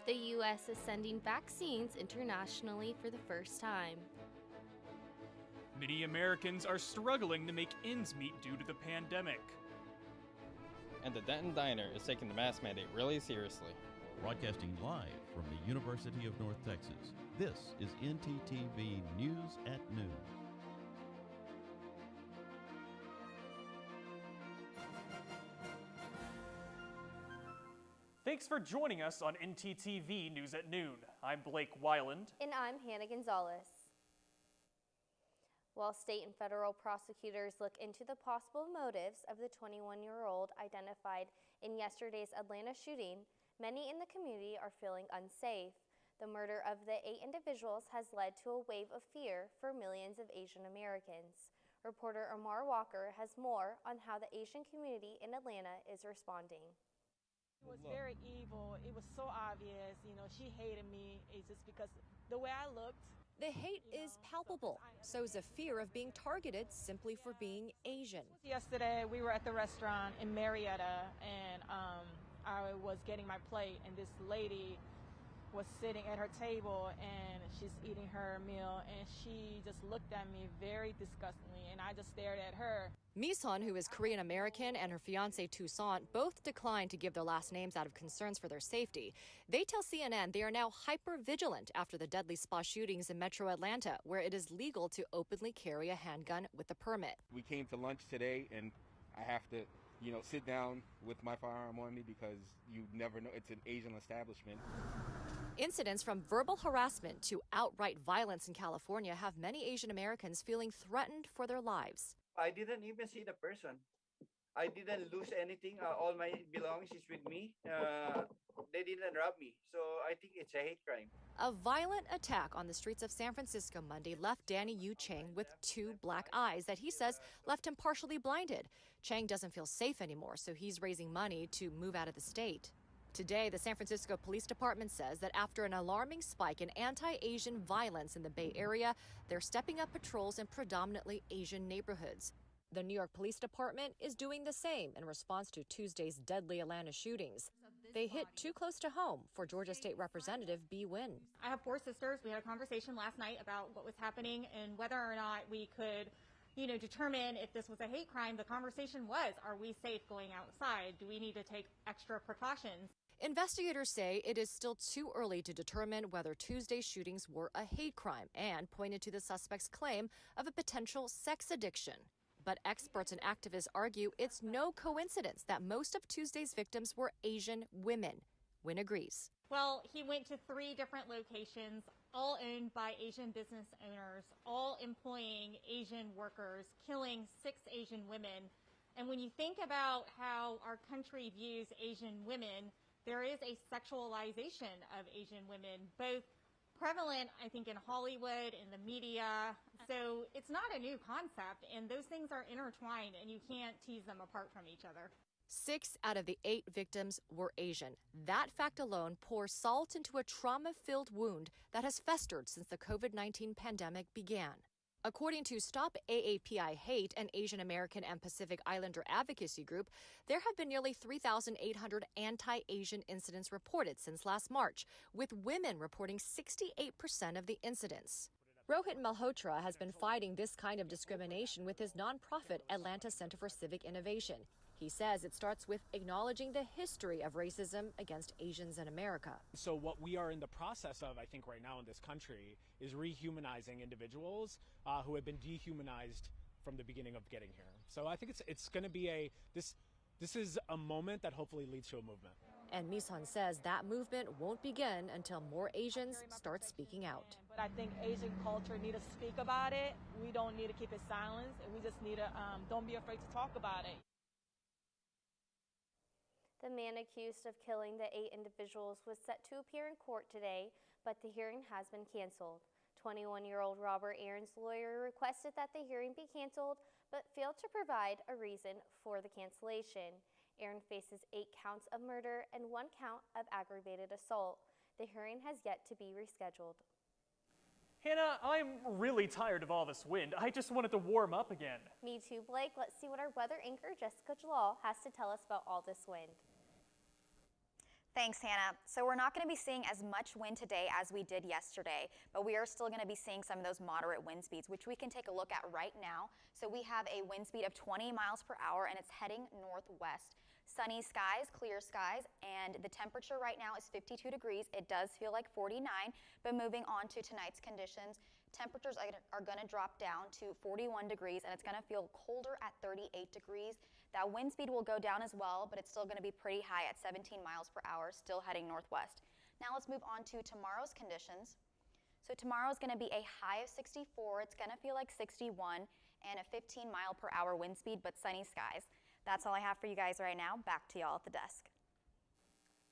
The U.S. is sending vaccines internationally for the first time. Many Americans are struggling to make ends meet due to the pandemic. And the Denton Diner is taking the mask mandate really seriously. Broadcasting live from the University of North Texas, this is ntTV News at Noon. Thanks for joining us on ntTV News at Noon. I'm Blake Weiland. And I'm Hannah Gonzalez. While state and federal prosecutors look into the possible motives of the 21-year-old identified in yesterday's Atlanta shooting, many in the community are feeling unsafe. The murder of the 8 individuals has led to a wave of fear for millions of Asian Americans. Reporter Amar Walker has more on how the Asian community in Atlanta is responding. It was very evil. It was so obvious. She hated me. It's just because the way I looked. The hate is palpable. So is a fear of being targeted simply for being Asian. Yesterday, we were at the restaurant in Marietta, and I was getting my plate, and this lady was sitting at her table, and she's eating her meal, and she just looked at me very disgustingly, and I just stared at her. Mison, who is Korean American, and her fiance Toussaint both declined to give their last names out of concerns for their safety. They tell CNN they are now hyper vigilant after the deadly spa shootings in Metro Atlanta, where it is legal to openly carry a handgun with a permit. We came to lunch today, and I have to, sit down with my firearm on me because you never know. It's an Asian establishment. Incidents from verbal harassment to outright violence in California have many Asian Americans feeling threatened for their lives. I didn't even see the person. I didn't lose anything. All my belongings is with me. They didn't rob me. So I think it's a hate crime. A violent attack on the streets of San Francisco Monday left Danny Yu Chang with 2 black eyes that he says left him partially blinded. Chang doesn't feel safe anymore, so he's raising money to move out of the state. Today, the San Francisco Police Department says that after an alarming spike in anti-Asian violence in the Bay Area, they're stepping up patrols in predominantly Asian neighborhoods. The New York Police Department is doing the same in response to Tuesday's deadly Atlanta shootings. They hit too close to home for Georgia State Representative Bee Nguyen. I have 4 sisters. We had a conversation last night about what was happening and whether or not we could determine if this was a hate crime. The conversation was, are we safe going outside? Do we need to take extra precautions? Investigators say it is still too early to determine whether Tuesday's shootings were a hate crime and pointed to the suspect's claim of a potential sex addiction. But experts and activists argue it's no coincidence that most of Tuesday's victims were Asian women. Nguyen agrees. Well, he went to 3 different locations, all owned by Asian business owners, all employing Asian workers, killing 6 Asian women. And when you think about how our country views Asian women, there is a sexualization of Asian women, both prevalent, I think, in Hollywood, in the media. So it's not a new concept, and those things are intertwined, and you can't tease them apart from each other. 6 out of the 8 victims were Asian. That fact alone pours salt into a trauma-filled wound that has festered since the COVID-19 pandemic began. According to Stop AAPI Hate, an Asian American and Pacific Islander advocacy group, there have been nearly 3,800 anti-Asian incidents reported since last March, with women reporting 68% of the incidents. Rohit Malhotra has been fighting this kind of discrimination with his nonprofit Atlanta Center for Civic Innovation. He says it starts with acknowledging the history of racism against Asians in America. So what we are in the process of, I think, right now in this country is rehumanizing individuals who have been dehumanized from the beginning of getting here. So I think it's going to be this is a moment that hopefully leads to a movement. And Mison says that movement won't begin until more Asians start speaking out. But I think Asian culture need to speak about it. We don't need to keep it silent, and we just need to don't be afraid to talk about it. The man accused of killing the 8 individuals was set to appear in court today, but the hearing has been canceled. 21-year-old Robert Aaron's lawyer requested that the hearing be canceled, but failed to provide a reason for the cancellation. Aaron faces 8 counts of murder and 1 count of aggravated assault. The hearing has yet to be rescheduled. Hannah, I'm really tired of all this wind. I just wanted to warm up again. Me too, Blake. Let's see what our weather anchor, Jessica Jalal, has to tell us about all this wind. Thanks, Hannah. So we're not going to be seeing as much wind today as we did yesterday, but we are still going to be seeing some of those moderate wind speeds, which we can take a look at right now. So we have a wind speed of 20 miles per hour, and it's heading northwest. Sunny skies, clear skies, and the temperature right now is 52 degrees. It does feel like 49, but moving on to tonight's conditions, temperatures are going to drop down to 41 degrees, and it's going to feel colder at 38 degrees. That wind speed will go down as well, but it's still going to be pretty high at 17 miles per hour, still heading northwest. Now let's move on to tomorrow's conditions. So tomorrow is going to be a high of 64. It's going to feel like 61 and a 15 mile per hour wind speed, but sunny skies. That's all I have for you guys right now. Back to y'all at the desk.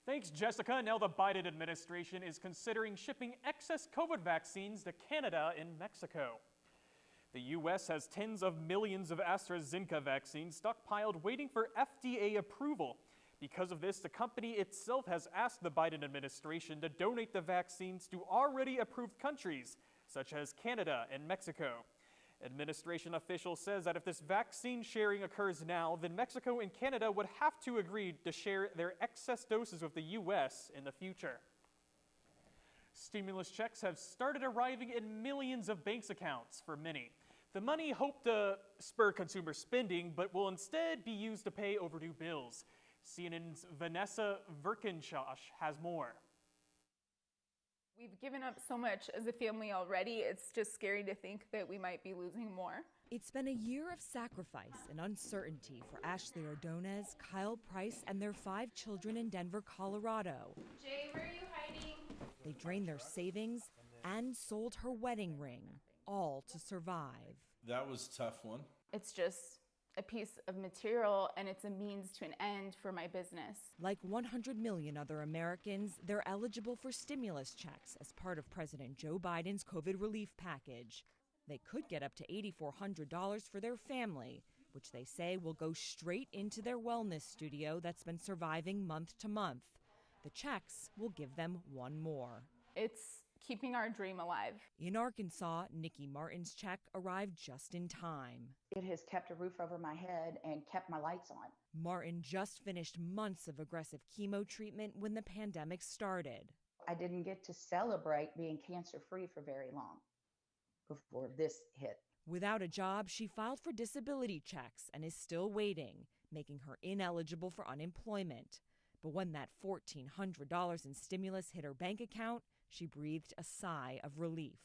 Thanks, Jessica. Now the Biden administration is considering shipping excess COVID vaccines to Canada and Mexico. The U.S. has tens of millions of AstraZeneca vaccines stockpiled waiting for FDA approval. Because of this, the company itself has asked the Biden administration to donate the vaccines to already approved countries, such as Canada and Mexico. Administration officials says that if this vaccine sharing occurs now, then Mexico and Canada would have to agree to share their excess doses with the U.S. in the future. Stimulus checks have started arriving in millions of banks' accounts for many. The money hoped to spur consumer spending, but will instead be used to pay overdue bills. CNN's Vanessa Verkinshaw has more. We've given up so much as a family already. It's just scary to think that we might be losing more. It's been a year of sacrifice and uncertainty for Ashley Ordonez, Kyle Price, and their 5 children in Denver, Colorado. Jay, where are you hiding? They drained their savings and sold her wedding ring, all to survive. That was a tough one. It's just a piece of material, and it's a means to an end for my business. Like 100 million other Americans, they're eligible for stimulus checks as part of President Joe Biden's COVID relief package. They could get up to $8,400 for their family, which they say will go straight into their wellness studio that's been surviving month to month. The checks will give them one more. It's keeping our dream alive. In Arkansas, Nikki Martin's check arrived just in time. It has kept a roof over my head and kept my lights on. Martin just finished months of aggressive chemo treatment when the pandemic started. I didn't get to celebrate being cancer-free for very long before this hit. Without a job, she filed for disability checks and is still waiting, making her ineligible for unemployment. But when that $1,400 in stimulus hit her bank account, she breathed a sigh of relief.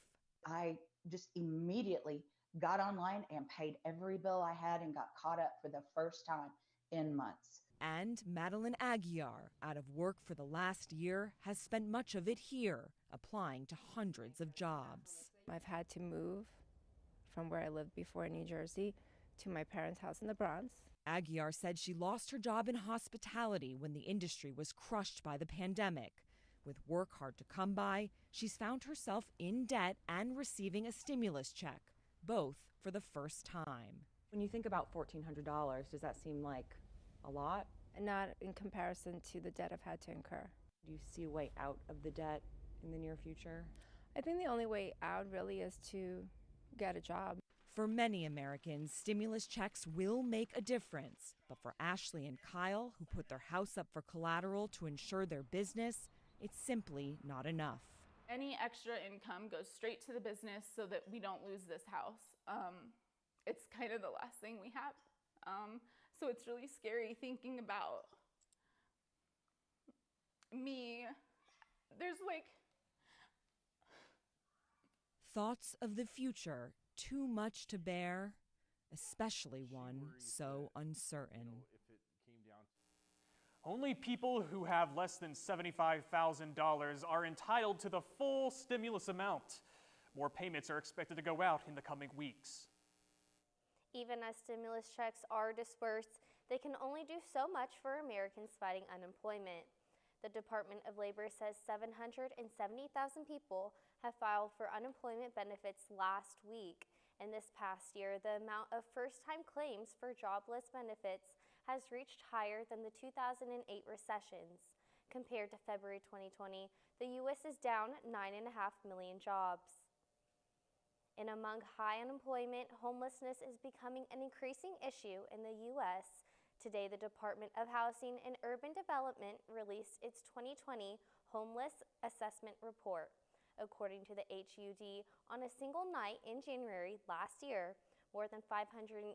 I just immediately got online and paid every bill I had and got caught up for the first time in months. And Madeline Aguiar, out of work for the last year, has spent much of it here, applying to hundreds of jobs. I've had to move from where I lived before in New Jersey to my parents' house in the Bronx. Aguiar said she lost her job in hospitality when the industry was crushed by the pandemic. With work hard to come by, she's found herself in debt and receiving a stimulus check, both for the first time. When you think about $1,400, does that seem like a lot? Not in comparison to the debt I've had to incur. Do you see a way out of the debt in the near future? I think the only way out really is to get a job. For many Americans, stimulus checks will make a difference. But for Ashley and Kyle, who put their house up for collateral to insure their business, it's simply not enough. Any extra income goes straight to the business so that we don't lose this house. It's kind of the last thing we have. So it's really scary thinking about me. There's like thoughts of the future, too much to bear, especially one so uncertain. Only people who have less than $75,000 are entitled to the full stimulus amount. More payments are expected to go out in the coming weeks. Even as stimulus checks are dispersed, they can only do so much for Americans fighting unemployment. The Department of Labor says 770,000 people have filed for unemployment benefits last week. And this past year, the amount of first-time claims for jobless benefits has reached higher than the 2008 recessions. Compared to February 2020, the U.S. is down 9.5 million jobs. And among high unemployment, homelessness is becoming an increasing issue in the U.S. Today, the Department of Housing and Urban Development released its 2020 Homeless Assessment Report. According to the HUD, on a single night in January last year, more than 580,000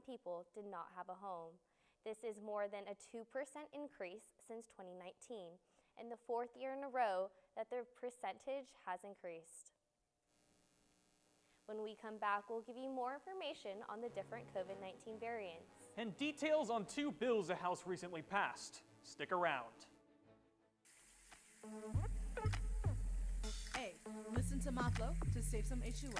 people did not have a home. This is more than a 2% increase since 2019, and the fourth year in a row that the percentage has increased. When we come back, we'll give you more information on the different COVID-19 variants. And details on 2 bills the House recently passed. Stick around. Hey, listen to my flow to save some H2O.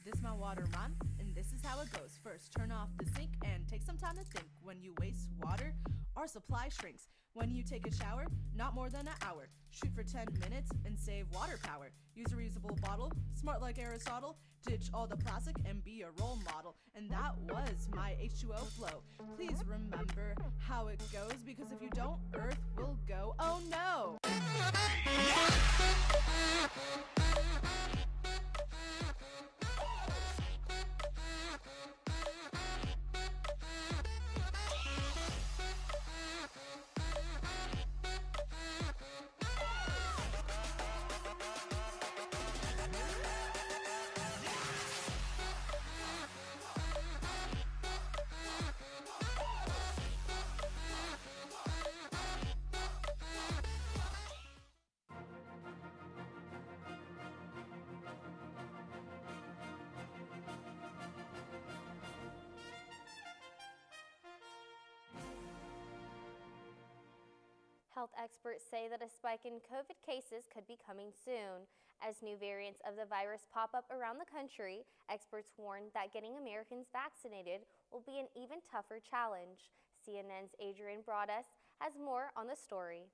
This my water man, and this is how it goes. First, turn off the sink and take some time to think. When you waste water, our supply shrinks. When you take a shower, not more than an hour. Shoot for 10 minutes and save water power. Use a reusable bottle, smart like Aristotle. Ditch all the plastic and be a role model. And that was my H2O flow. Please remember how it goes, because if you don't, Earth will go, oh no! Health experts say that a spike in COVID cases could be coming soon. As new variants of the virus pop up around the country, experts warn that getting Americans vaccinated will be an even tougher challenge. CNN's Adrian Broaddus has more on the story.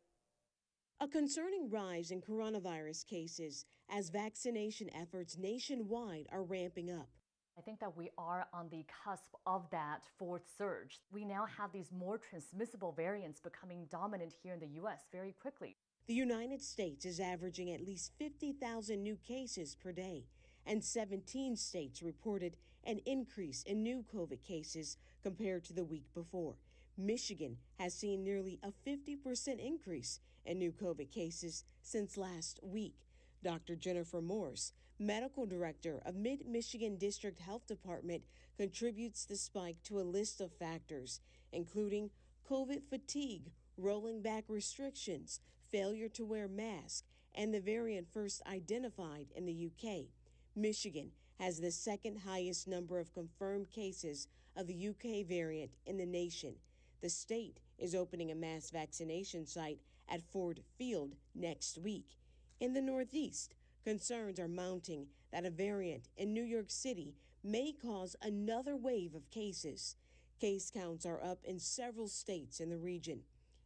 A concerning rise in coronavirus cases as vaccination efforts nationwide are ramping up. I think that we are on the cusp of that fourth surge. We now have these more transmissible variants becoming dominant here in the U.S. very quickly. The United States is averaging at least 50,000 new cases per day, and 17 states reported an increase in new COVID cases compared to the week before. Michigan has seen nearly a 50% increase in new COVID cases since last week. Dr. Jennifer Morse, medical director of Mid-Michigan District Health Department, contributes the spike to a list of factors, including COVID fatigue, rolling back restrictions, failure to wear masks, and the variant first identified in the UK. Michigan has the second highest number of confirmed cases of the UK variant in the nation. The state is opening a mass vaccination site at Ford Field next week. In the Northeast, concerns are mounting that a variant in New York City may cause another wave of cases. Case counts are up in several states in the region,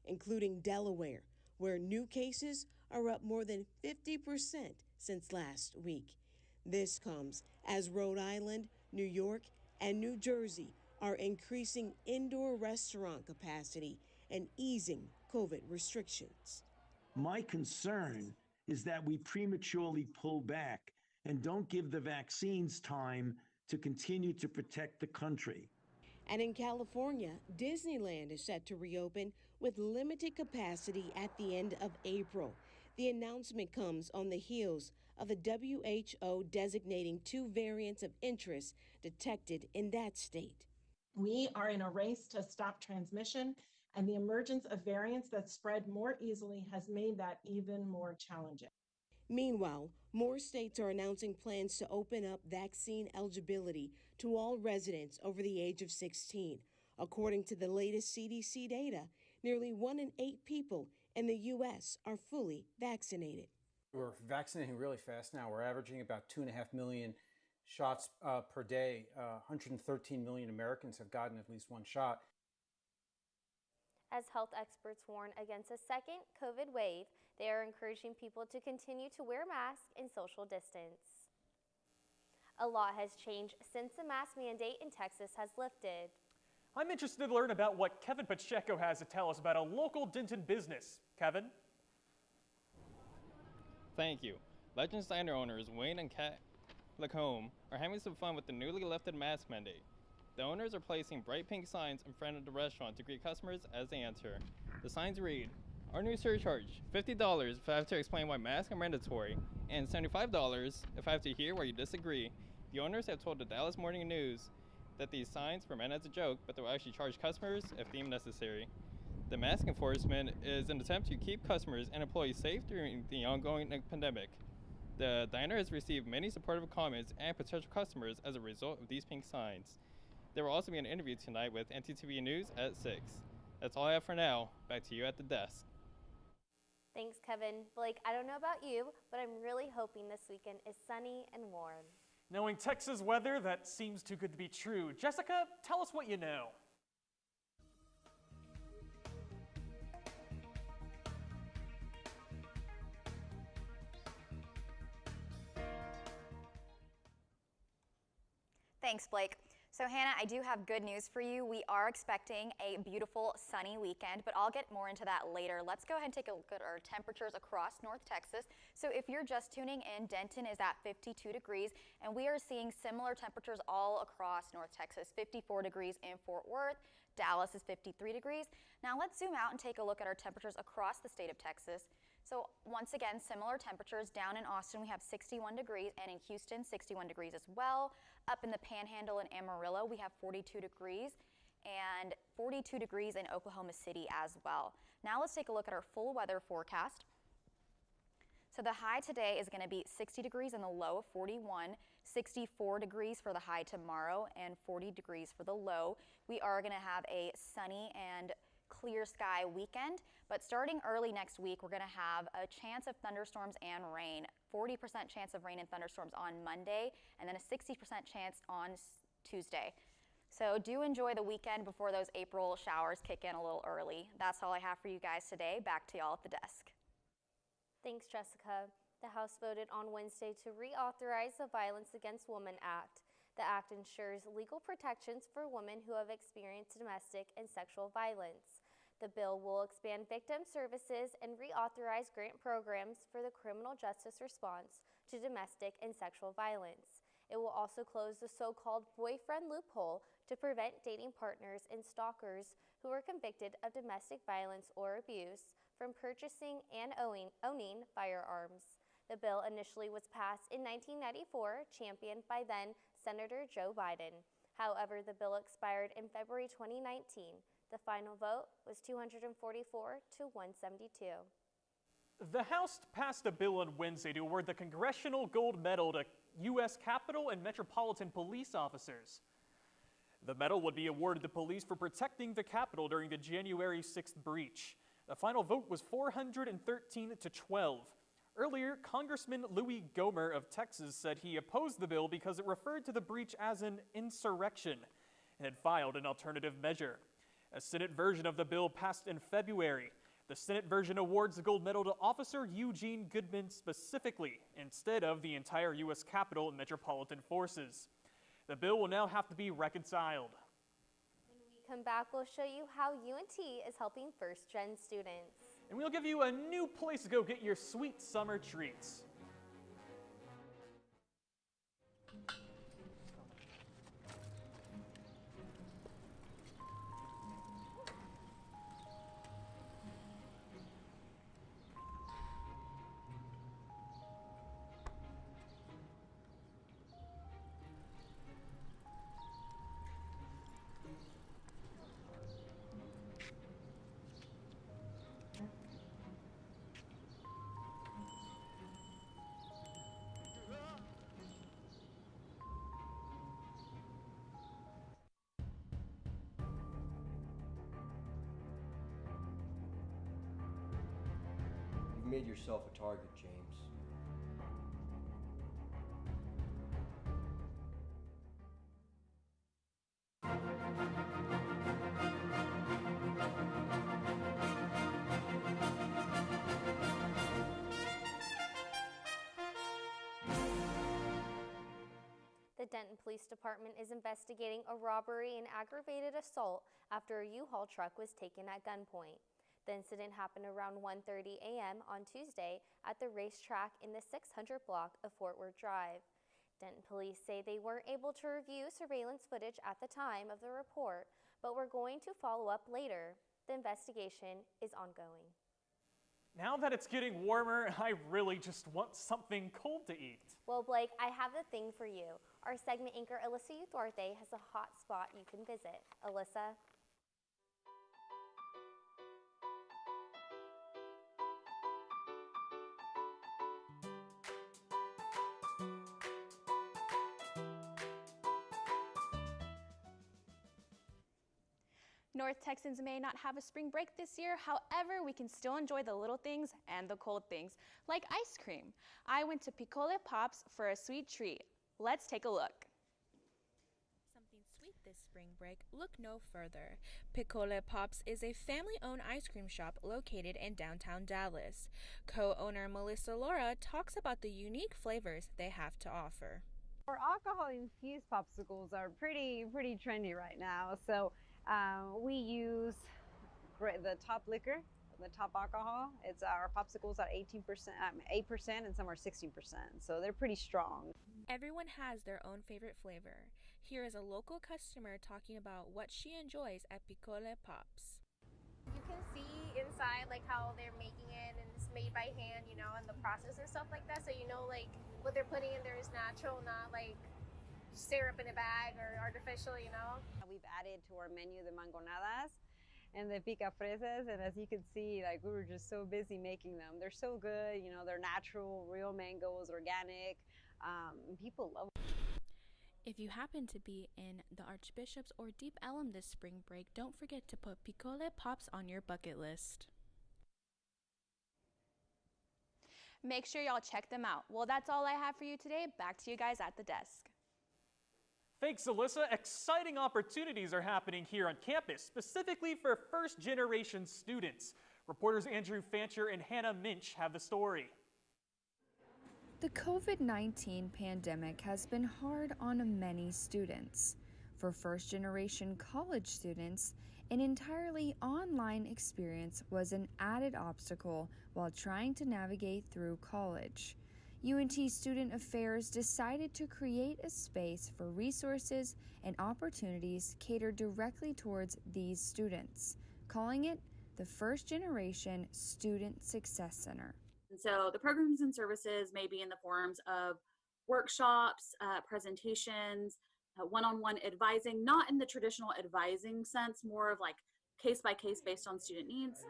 including Delaware, where new cases are up more than 50% since last week. This comes as Rhode Island, New York, and New Jersey are increasing indoor restaurant capacity and easing COVID restrictions. My concern is that we prematurely pull back and don't give the vaccines time to continue to protect the country. And in California, Disneyland is set to reopen with limited capacity at the end of April. The announcement comes on the heels of the WHO designating 2 variants of interest detected in that state. We are in a race to stop transmission, and the emergence of variants that spread more easily has made that even more challenging. Meanwhile, more states are announcing plans to open up vaccine eligibility to all residents over the age of 16. According to the latest CDC data, nearly 1 in 8 people in the U.S. are fully vaccinated. We're vaccinating really fast now. We're averaging about 2.5 million shots per day. 113 million Americans have gotten at least 1 shot. As health experts warn against a second COVID wave, they are encouraging people to continue to wear masks and social distance. A lot has changed since the mask mandate in Texas has lifted. I'm interested to learn about what Kevin Pacheco has to tell us about a local Denton business. Kevin? Thank you. Legends Diner owners Wayne and Kat Lacombe are having some fun with the newly lifted mask mandate. The owners are placing bright pink signs in front of the restaurant to greet customers as they enter. The signs read, "Our new surcharge, $50 if I have to explain why masks are mandatory, and $75 if I have to hear why you disagree." The owners have told the Dallas Morning News that these signs were meant as a joke, but they'll actually charge customers if deemed necessary. The mask enforcement is an attempt to keep customers and employees safe during the ongoing pandemic. The diner has received many supportive comments and potential customers as a result of these pink signs. There will also be an interview tonight with ntTV News at 6. That's all I have for now. Back to you at the desk. Thanks, Kevin. Blake, I don't know about you, but I'm really hoping this weekend is sunny and warm. Knowing Texas weather, that seems too good to be true. Jessica, tell us what you know. Thanks, Blake. So Hannah, I do have good news for you. We are expecting a beautiful sunny weekend, but I'll get more into that later. Let's go ahead and take a look at our temperatures across North Texas. So if you're just tuning in, Denton is at 52 degrees, and we are seeing similar temperatures all across North Texas. 54 degrees in Fort Worth, Dallas is 53 degrees. Now let's zoom out and take a look at our temperatures across the state of Texas. So once again, similar temperatures. Down in Austin, we have 61 degrees, and in Houston, 61 degrees as well. Up in the Panhandle in Amarillo, we have 42 degrees, and 42 degrees in Oklahoma City as well. Now let's take a look at our full weather forecast. So the high today is going to be 60 degrees and the low of 41, 64 degrees for the high tomorrow, and 40 degrees for the low. We are going to have a sunny and clear sky weekend, but starting early next week, we're going to have a chance of thunderstorms and rain. 40% chance of rain and thunderstorms on Monday, and then a 60% chance on Tuesday. So do enjoy the weekend before those April showers kick in a little early. That's all I have for you guys today. Back to y'all at the desk. Thanks, Jessica. The House voted on Wednesday to reauthorize the Violence Against Women Act. The act ensures legal protections for women who have experienced domestic and sexual violence. The bill will expand victim services and reauthorize grant programs for the criminal justice response to domestic and sexual violence. It will also close the so-called boyfriend loophole to prevent dating partners and stalkers who are convicted of domestic violence or abuse from purchasing and owning firearms. The bill initially was passed in 1994, championed by then Senator Joe Biden. However, the bill expired in February 2019. The final vote was 244 to 172. The House passed a bill on Wednesday to award the Congressional Gold Medal to U.S. Capitol and Metropolitan Police officers. The medal would be awarded to police for protecting the Capitol during the January 6th breach. The final vote was 413 to 12. Earlier, Congressman Louis Gohmert of Texas said he opposed the bill because it referred to the breach as an insurrection and had filed an alternative measure. A Senate version of the bill passed in February. The Senate version awards the gold medal to Officer Eugene Goodman specifically, instead of the entire U.S. Capitol and Metropolitan Forces. The bill will now have to be reconciled. When we come back, we'll show you how UNT is helping first-gen students. And we'll give you a new place to go get your sweet summer treats. You've made yourself a target, James. The Denton Police Department is investigating a robbery and aggravated assault after a U-Haul truck was taken at gunpoint. The incident happened around 1:30 a.m. on Tuesday at the racetrack in the 600 block of Fort Worth Drive. Denton police say they weren't able to review surveillance footage at the time of the report, but we're going to follow up later. The investigation is ongoing. Now that it's getting warmer, I really just want something cold to eat. Well, Blake, I have the thing for you. Our segment anchor, Alyssa Utharte, has a hot spot you can visit. Alyssa? North Texans may not have a spring break this year, however, we can still enjoy the little things and the cold things, like ice cream. I went to Piccole Pops for a sweet treat. Let's take a look. Something sweet this spring break? Look no further. Piccole Pops is a family-owned ice cream shop located in downtown Dallas. Co-owner Melissa Laura talks about the unique flavors they have to offer. Our alcohol-infused popsicles are pretty trendy right now, so we use the top liquor, the top alcohol. It's our popsicles are 8%, and some are 16%, so they're pretty strong. Everyone has their own favorite flavor. Here is a local customer talking about what she enjoys at Piccole Pops. You can see inside like how they're making it, and it's made by hand, you know, and the process and stuff like that, so you know like what they're putting in there is natural, not like syrup in a bag or artificial, you know. We've added to our menu the mangonadas and the pica fresas, and as you can see, like we were just so busy making them. They're so good, you know, they're natural, real mangoes, organic. People love them. If you happen to be in the Archbishops or Deep Ellum this spring break, don't forget to put Piccole Pops on your bucket list. Make sure y'all check them out. Well, that's all I have for you today. Back to you guys at the desk. Thanks, Alyssa. Exciting opportunities are happening here on campus, specifically for first-generation students. Reporters Andrew Fancher and Hannah Minch have the story. The COVID-19 pandemic has been hard on many students. For first-generation college students, an entirely online experience was an added obstacle while trying to navigate through college. UNT Student Affairs decided to create a space for resources and opportunities catered directly towards these students, calling it the First Generation Student Success Center. And so the programs and services may be in the forms of workshops, presentations, one-on-one advising, not in the traditional advising sense, more of like case-by-case based on student needs.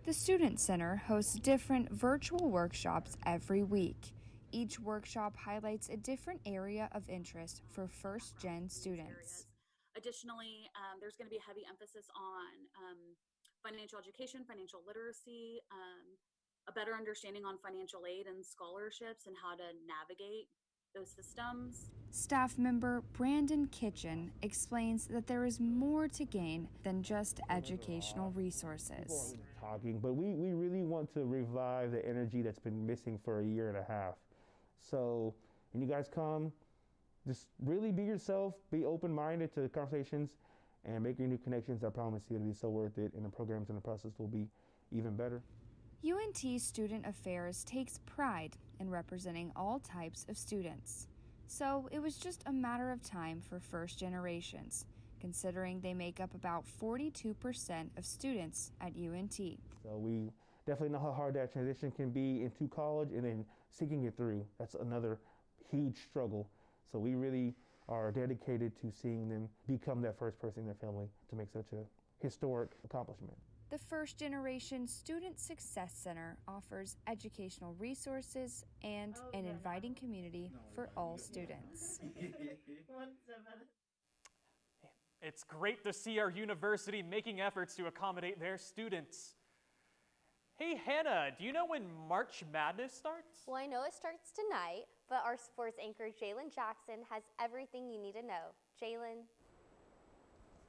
The Student Center hosts different virtual workshops every week. Each workshop highlights a different area of interest for first-gen students. Additionally, there's going to be a heavy emphasis on financial education, financial literacy, a better understanding on financial aid and scholarships and how to navigate those systems. Staff member Brandon Kitchen explains that there is more to gain than just educational resources. Talking, but we really want to revive the energy that's been missing for a year and a half. So when you guys come, just really be yourself, be open-minded to the conversations, and make your new connections. I promise you it'll be so worth it, and the programs and the process will be even better. UNT Student Affairs takes pride in representing all types of students. So it was just a matter of time for first generations, considering they make up about 42% of students at UNT. So we definitely know how hard that transition can be into college and then seeking it through. That's another huge struggle. So we really are dedicated to seeing them become that first person in their family to make such a historic accomplishment. The First Generation Student Success Center offers educational resources and an inviting community for all students. It's great to see our university making efforts to accommodate their students. Hey Hannah, do you know when March Madness starts? Well, I know it starts tonight, but our sports anchor Jalen Jackson has everything you need to know. Jalen?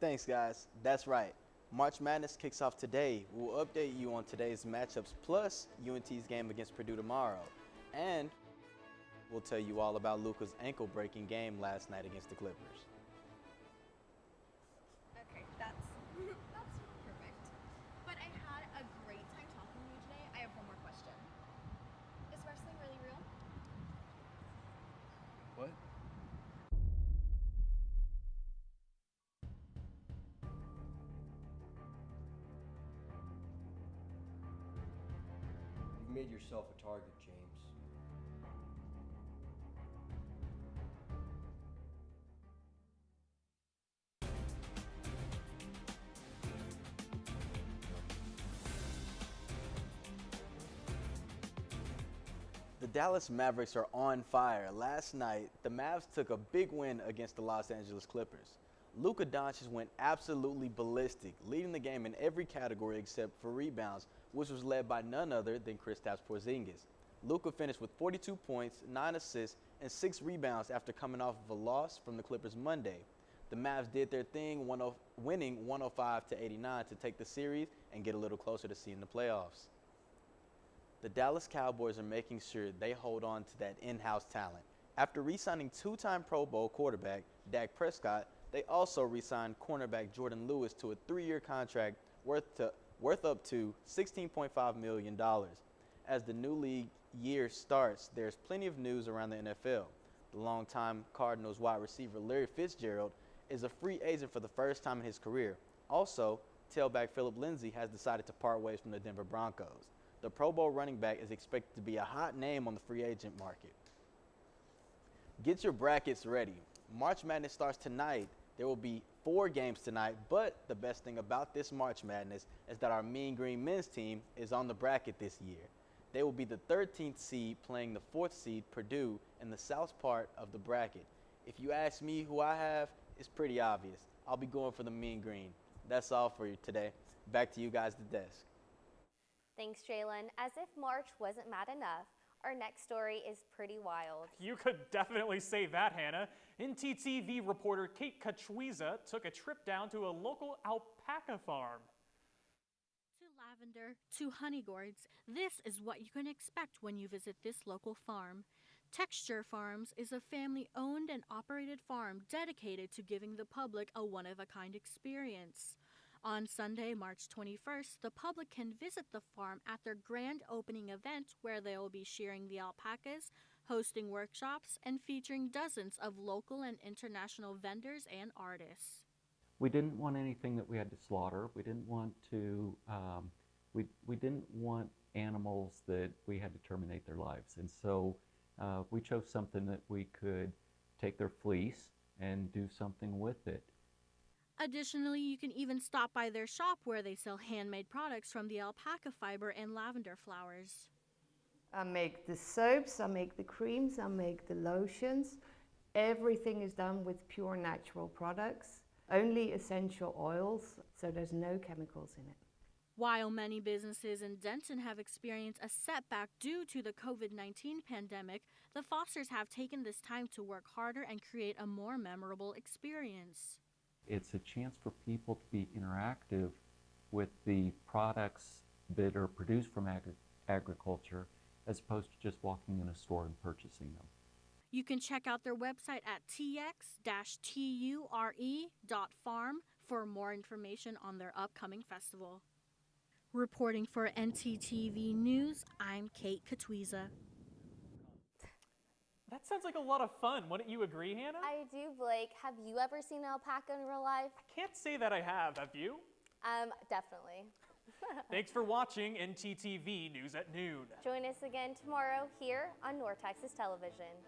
Thanks guys, that's right. March Madness kicks off today. We'll update you on today's matchups plus UNT's game against Purdue tomorrow. And we'll tell you all about Luka's ankle-breaking game last night against the Clippers. Okay, that's perfect. But I had a great time talking to you today. I have one more question. Is wrestling really real? What? made yourself a target, James. The Dallas Mavericks are on fire. Last night, the Mavs took a big win against the Los Angeles Clippers. Luka Doncic went absolutely ballistic, leading the game in every category except for rebounds, which was led by none other than Kristaps Porzingis. Luka finished with 42 points, 9 assists, and 6 rebounds after coming off of a loss from the Clippers Monday. The Mavs did their thing, winning 105-89 to take the series and get a little closer to seeing the playoffs. The Dallas Cowboys are making sure they hold on to that in-house talent. After re-signing two-time Pro Bowl quarterback Dak Prescott, they also re-signed cornerback Jordan Lewis to a 3-year contract worth up to $16.5 million. As the new league year starts, there's plenty of news around the NFL. The longtime Cardinals wide receiver Larry Fitzgerald is a free agent for the first time in his career. Also, tailback Philip Lindsay has decided to part ways from the Denver Broncos. The Pro Bowl running back is expected to be a hot name on the free agent market. Get your brackets ready. March Madness starts tonight. There will be 4 games tonight, but the best thing about this March Madness is that our Mean Green men's team is on the bracket this year. They will be the 13th seed playing the 4th seed Purdue in the south part of the bracket. If you ask me who I have, it's pretty obvious. I'll be going for the Mean Green. That's all for you today. Back to you guys at the desk. Thanks, Jalen. As if March wasn't mad enough, our next story is pretty wild. You could definitely say that, Hannah. ntTV reporter Kate Kachwiza took a trip down to a local alpaca farm. To lavender, to honey gourds, this is what you can expect when you visit this local farm. Texture Farms is a family-owned and operated farm dedicated to giving the public a one-of-a-kind experience. On Sunday, March 21st, the public can visit the farm at their grand opening event where they will be shearing the alpacas, hosting workshops, and featuring dozens of local and international vendors and artists. We didn't want anything that we had to slaughter. We didn't want to, we didn't want animals that we had to terminate their lives. And so we chose something that we could take their fleece and do something with it. Additionally, you can even stop by their shop where they sell handmade products from the alpaca fiber and lavender flowers. I make the soaps, I make the creams, I make the lotions. Everything is done with pure natural products, only essential oils, so there's no chemicals in it. While many businesses in Denton have experienced a setback due to the COVID-19 pandemic, the Fosters have taken this time to work harder and create a more memorable experience. It's a chance for people to be interactive with the products that are produced from agriculture as opposed to just walking in a store and purchasing them. You can check out their website at tx-ture.farm for more information on their upcoming festival. Reporting for ntTV News, I'm Kate Kachwiza. That sounds like a lot of fun. Wouldn't you agree, Hannah? I do, Blake. Have you ever seen an alpaca in real life? I can't say that I have. Have you? Definitely. Thanks for watching ntTV News at Noon. Join us again tomorrow here on North Texas Television.